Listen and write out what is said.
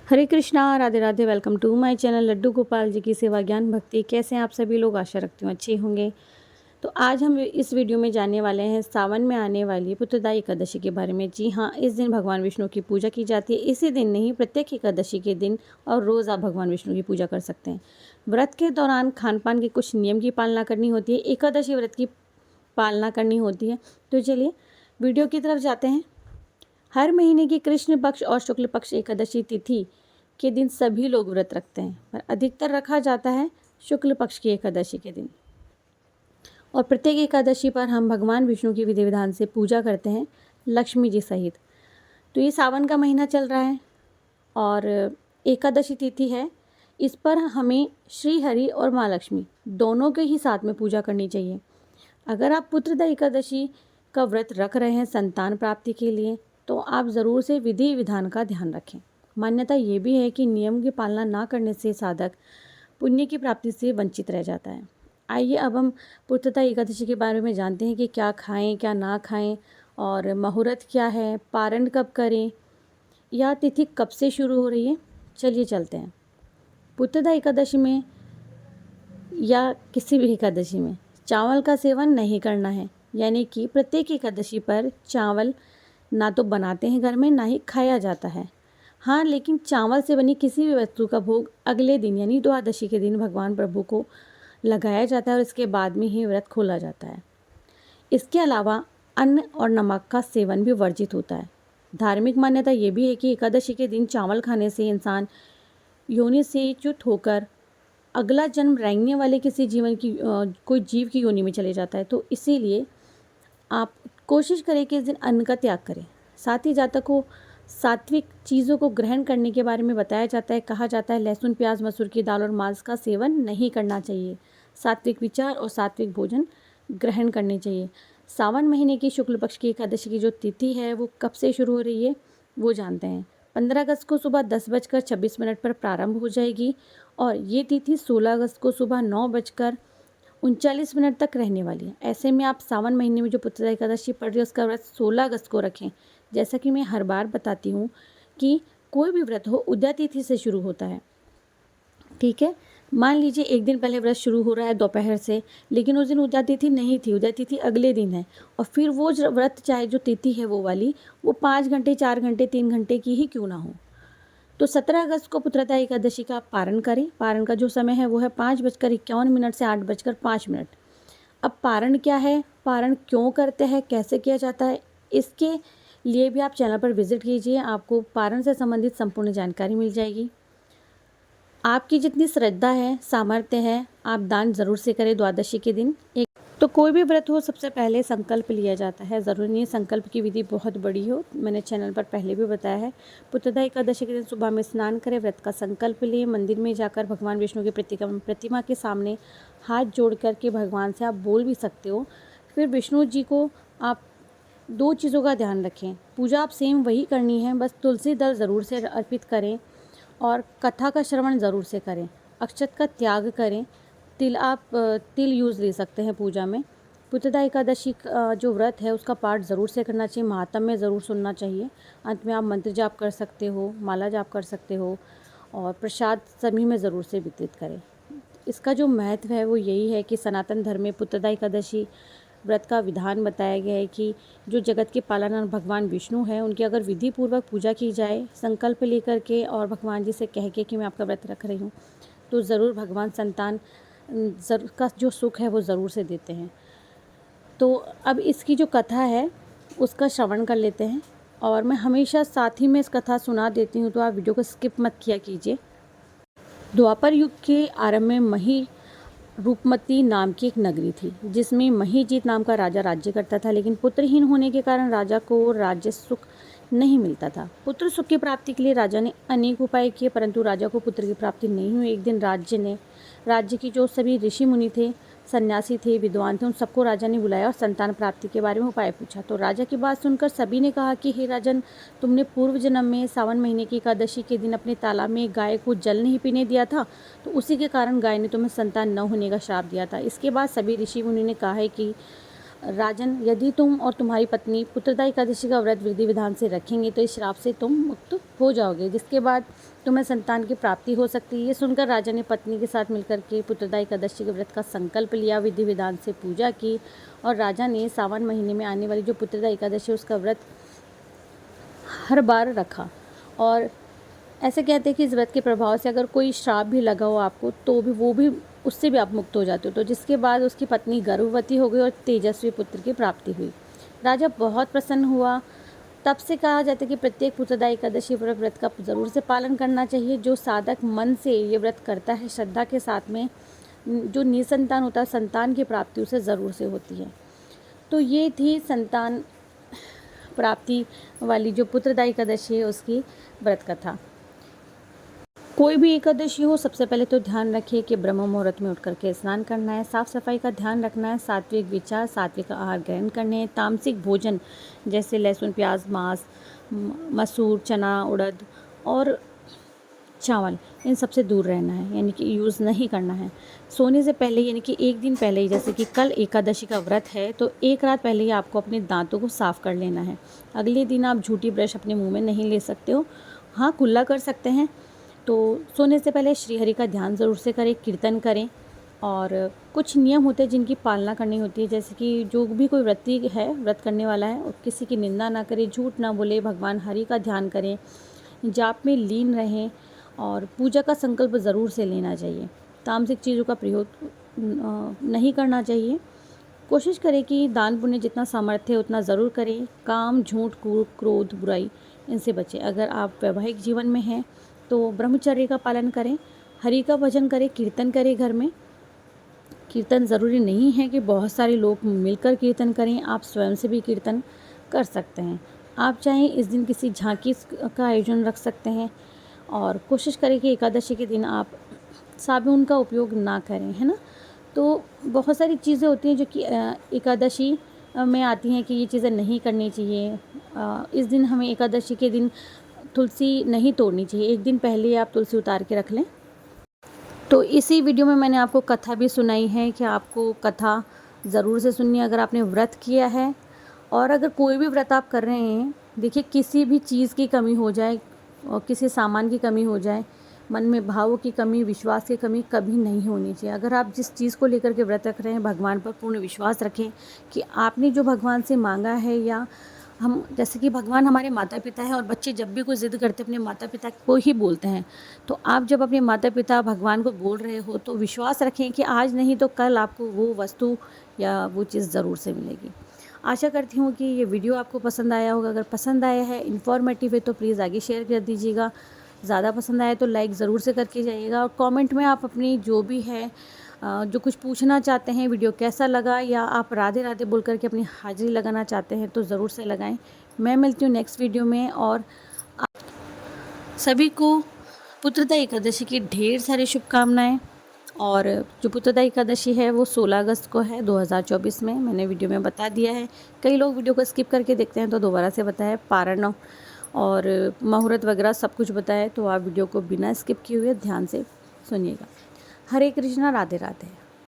Hare Krishna, Radhe Radhe. Welcome to my channel Laddu Gopal ji की सेवा ज्ञान भक्ति। कैसे हैं आप सभी लोग? आशा रखती हूँ अच्छे होंगे। तो आज हम इस वीडियो में जानने वाले हैं सावन में आने वाली पुत्रदायी एकादशी के बारे में। जी हाँ, इस दिन भगवान विष्णु की पूजा की जाती है। इसी दिन नहीं, प्रत्येक एकादशी के दिन और रोज़ आप भगवान विष्णु की पूजा कर सकते हैं। व्रत के दौरान खान पान के कुछ नियम की पालना करनी होती है। एकादशी व्रत की पालना करनी होती है। तो चलिए वीडियो की तरफ जाते हैं। हर महीने की कृष्ण पक्ष और शुक्ल पक्ष एकादशी तिथि के दिन सभी लोग व्रत रखते हैं, पर अधिकतर रखा जाता है शुक्ल पक्ष की एकादशी के दिन। और प्रत्येक एकादशी पर हम भगवान विष्णु की विधि विधान से पूजा करते हैं, लक्ष्मी जी सहित। तो ये सावन का महीना चल रहा है और एकादशी तिथि है। इस पर हमें श्री हरि और माँ लक्ष्मी दोनों के ही साथ में पूजा करनी चाहिए। अगर आप पुत्रदा एकादशी का व्रत रख रहे हैं संतान प्राप्ति के लिए, तो आप ज़रूर से विधि विधान का ध्यान रखें। मान्यता ये भी है कि नियम की पालना ना करने से साधक पुण्य की प्राप्ति से वंचित रह जाता है। आइए अब हम पुत्रदा एकादशी के बारे में जानते हैं कि क्या खाएं, क्या ना खाएं, और मुहूर्त क्या है, पारण कब करें, या तिथि कब से शुरू हो रही है। चलिए चलते हैं। पुत्रदा एकादशी में या किसी भी एकादशी में चावल का सेवन नहीं करना है। यानी कि प्रत्येक एकादशी पर चावल ना तो बनाते हैं घर में, ना ही खाया जाता है। हाँ, लेकिन चावल से बनी किसी भी वस्तु का भोग अगले दिन यानी द्वादशी के दिन भगवान प्रभु को लगाया जाता है और इसके बाद में ही व्रत खोला जाता है। इसके अलावा अन्न और नमक का सेवन भी वर्जित होता है। धार्मिक मान्यता ये भी है कि एकादशी के दिन चावल खाने से इंसान योनि से च्युत होकर अगला जन्म रेंगने वाले किसी जीवन की कोई जीव की योनि में चले जाता है। तो इसीलिए आप कोशिश करें कि इस दिन अन्न का त्याग करें। साथ ही जातक को सात्विक चीज़ों को ग्रहण करने के बारे में बताया जाता है। कहा जाता है लहसुन, प्याज, मसूर की दाल और मांस का सेवन नहीं करना चाहिए। सात्विक विचार और सात्विक भोजन ग्रहण करने चाहिए। सावन महीने की शुक्ल पक्ष की एकादशी की जो तिथि है वो कब से शुरू हो रही है वो जानते हैं। 15 अगस्त को सुबह 10:26 पर प्रारंभ हो जाएगी और ये तिथि 16 अगस्त को सुबह 9:39 तक रहने वाली है। ऐसे में आप सावन महीने में जो पुत्रदा एकादशी पड़ रही है उसका व्रत 16 अगस्त को रखें। जैसा कि मैं हर बार बताती हूँ कि कोई भी व्रत हो उदया तिथि से शुरू होता है, ठीक है। मान लीजिए एक दिन पहले व्रत शुरू हो रहा है दोपहर से, लेकिन उस दिन उदया तिथि नहीं थी, उदया तिथि अगले दिन है, और फिर वो व्रत चाहे जो तिथि है वो वाली वो 5 घंटे, 4 घंटे, 3 घंटे की ही क्यों ना हो। तो 17 अगस्त को पुत्रदा एकादशी का पारण करें। पारण का जो समय है वो है 5:51 से 8:05। अब पारण क्या है, पारण क्यों करते हैं, कैसे किया जाता है, इसके लिए भी आप चैनल पर विजिट कीजिए। आपको पारण से संबंधित संपूर्ण जानकारी मिल जाएगी। आपकी जितनी श्रद्धा है, सामर्थ्य है, आप दान ज़रूर से करें द्वादशी के दिन। तो कोई भी व्रत हो सबसे पहले संकल्प लिया जाता है। ज़रूरी नहीं है संकल्प की विधि बहुत बड़ी हो, मैंने चैनल पर पहले भी बताया है। पुत्रदा एकादशी के दिन सुबह में स्नान करें, व्रत का संकल्प लिए, मंदिर में जाकर भगवान विष्णु की प्रतिमा के सामने हाथ जोड़ करके भगवान से आप बोल भी सकते हो। फिर विष्णु जी को आप 2 चीज़ों का ध्यान रखें। पूजा आप सेम वही करनी है, बस तुलसी दल ज़रूर से अर्पित करें और कथा का श्रवण ज़रूर से करें। अक्षत का त्याग करें। तिल यूज़ ले सकते हैं पूजा में। पुत्रदा एकादशी का जो व्रत है उसका पाठ ज़रूर से करना चाहिए, महात्म्य ज़रूर सुनना चाहिए। अंत में आप मंत्र जाप कर सकते हो, माला जाप कर सकते हो, और प्रसाद सभी में ज़रूर से वितरित करें। इसका जो महत्व है वो यही है कि सनातन धर्म में पुत्रदा एकादशी व्रत का विधान बताया गया है कि जो जगत के पालनहार भगवान विष्णु हैं उनकी अगर विधि पूर्वक पूजा की जाए, संकल्प लेकर के और भगवान जी से कह के कि मैं आपका व्रत रख रही हूँ, तो ज़रूर भगवान संतान का जो सुख है वो ज़रूर से देते हैं। तो अब इसकी जो कथा है उसका श्रवण कर लेते हैं, और मैं हमेशा साथ ही में इस कथा सुना देती हूँ, तो आप वीडियो को स्किप मत किया कीजिए। द्वापर युग के आरंभ में मही रूपमती नाम की एक नगरी थी, जिसमें महीजीत नाम का राजा राज्य करता था। लेकिन पुत्रहीन होने के कारण राजा को राज्य सुख नहीं मिलता था। पुत्र सुख की प्राप्ति के लिए राजा ने अनेक उपाय किए, परंतु राजा को पुत्र की प्राप्ति नहीं हुई। एक दिन राज्य की जो सभी ऋषि मुनि थे, सन्यासी थे, विद्वान थे, उन सबको राजा ने बुलाया और संतान प्राप्ति के बारे में उपाय पूछा। तो राजा की बात सुनकर सभी ने कहा कि हे राजन, तुमने पूर्व जन्म में सावन महीने की एकादशी के दिन अपने तालाब में गाय को जल नहीं पीने दिया था, तो उसी के कारण गाय ने तुम्हें संतान न होने का श्राप दिया था। इसके बाद सभी ऋषि मुनि ने कहा है कि राजन, यदि तुम और तुम्हारी पत्नी पुत्रदा एकादशी का व्रत विधि विधान से रखेंगे तो इस श्राप से तुम मुक्त हो जाओगे, जिसके बाद तुम्हें संतान की प्राप्ति हो सकती है। ये सुनकर राजा ने पत्नी के साथ मिलकर के पुत्रदा एकादशी के व्रत का संकल्प लिया, विधि विधान से पूजा की और राजा ने सावन महीने में आने वाली जो पुत्रदा एकादशी उसका व्रत हर बार रखा। और ऐसे कहते हैं कि इस व्रत के प्रभाव से अगर कोई श्राप भी लगा हो आपको तो भी उससे भी आप मुक्त हो जाते हो। तो जिसके बाद उसकी पत्नी गर्भवती हो गई और तेजस्वी पुत्र की प्राप्ति हुई। राजा बहुत प्रसन्न हुआ। तब से कहा जाता है कि प्रत्येक पुत्रदा एकादशी व्रत का ज़रूर से पालन करना चाहिए। जो साधक मन से ये व्रत करता है श्रद्धा के साथ में, जो निसंतान होता है संतान की प्राप्ति उसे ज़रूर से होती है। तो ये थी संतान प्राप्ति वाली जो पुत्रदा एकादशी है उसकी व्रत कथा। कोई भी एकादशी हो, सबसे पहले तो ध्यान रखिए कि ब्रह्म मुहूर्त में उठ करके स्नान करना है, साफ़ सफाई का ध्यान रखना है, सात्विक विचार, सात्विक आहार ग्रहण करने हैं, तामसिक भोजन जैसे लहसुन, प्याज, मांस, मसूर, चना, उड़द और चावल, इन सबसे दूर रहना है, यानी कि यूज़ नहीं करना है। सोने से पहले यानी कि एक दिन पहले ही, जैसे कि कल एकादशी का व्रत है तो एक रात पहले ही आपको अपने दांतों को साफ़ कर लेना है। अगले दिन आप झूठी ब्रश अपने मुँह में नहीं ले सकते हो, हाँ कुल्ला कर सकते हैं। तो सोने से पहले श्रीहरि का ध्यान ज़रूर से करें, कीर्तन करें और कुछ नियम होते हैं जिनकी पालना करनी होती है, जैसे कि जो भी कोई व्रती है, व्रत करने वाला है, और किसी की निंदा ना करे, झूठ ना बोले, भगवान हरि का ध्यान करें, जाप में लीन रहें और पूजा का संकल्प ज़रूर से लेना चाहिए। तामसिक चीज़ों का प्रयोग नहीं करना चाहिए। कोशिश करें कि दान पुण्य जितना सामर्थ्य है उतना ज़रूर करें। काम, झूठ, क्रोध, बुराई इनसे बचें। अगर आप वैवाहिक जीवन में हैं तो ब्रह्मचर्य का पालन करें, हरि का भजन करें, कीर्तन करें। घर में कीर्तन ज़रूरी नहीं है कि बहुत सारे लोग मिलकर कीर्तन करें, आप स्वयं से भी कीर्तन कर सकते हैं। आप चाहें इस दिन किसी झांकी का आयोजन रख सकते हैं और कोशिश करें कि एकादशी के दिन आप साबुन का उपयोग ना करें, है ना। तो बहुत सारी चीज़ें होती हैं जो कि एकादशी में आती हैं कि ये चीज़ें नहीं करनी चाहिए। इस दिन हमें एकादशी के दिन तुलसी नहीं तोड़नी चाहिए, एक दिन पहले ही आप तुलसी उतार के रख लें। तो इसी वीडियो में मैंने आपको कथा भी सुनाई है कि आपको कथा ज़रूर से सुननी है अगर आपने व्रत किया है। और अगर कोई भी व्रत आप कर रहे हैं, देखिए किसी भी चीज़ की कमी हो जाए और किसी सामान की कमी हो जाए, मन में भावों की कमी, विश्वास की कमी कभी नहीं होनी चाहिए। अगर आप जिस चीज़ को लेकर के व्रत रख रहे हैं, भगवान पर पूर्ण विश्वास रखें कि आपने जो भगवान से मांगा है, या हम जैसे कि भगवान हमारे माता पिता हैं और बच्चे जब भी कोई ज़िद करते अपने माता पिता को ही बोलते हैं। तो आप जब अपने माता पिता भगवान को बोल रहे हो तो विश्वास रखें कि आज नहीं तो कल आपको वो वस्तु या वो चीज़ ज़रूर से मिलेगी। आशा करती हूँ कि ये वीडियो आपको पसंद आया होगा। अगर पसंद आया है, इन्फॉर्मेटिव है तो प्लीज़ आगे शेयर कर दीजिएगा। ज़्यादा पसंद आया तो लाइक ज़रूर से करके जाइएगा और कमेंट में आप अपनी जो भी है जो कुछ पूछना चाहते हैं, वीडियो कैसा लगा, या आप राधे राधे बोल करके अपनी हाजिरी लगाना चाहते हैं तो ज़रूर से लगाएं। मैं मिलती हूँ नेक्स्ट वीडियो में और सभी को पुत्रदा एकादशी की ढेर सारी शुभकामनाएं। और जो पुत्रदा एकादशी है वो 16 अगस्त को है 2024 में, मैंने वीडियो में बता दिया है। कई लोग वीडियो को स्किप करके देखते हैं तो दोबारा से बताया, पारण और मुहूर्त वगैरह सब कुछ बताया, तो आप वीडियो को बिना स्किप किए हुए ध्यान से सुनिएगा। हरे कृष्णा, राधे राधे।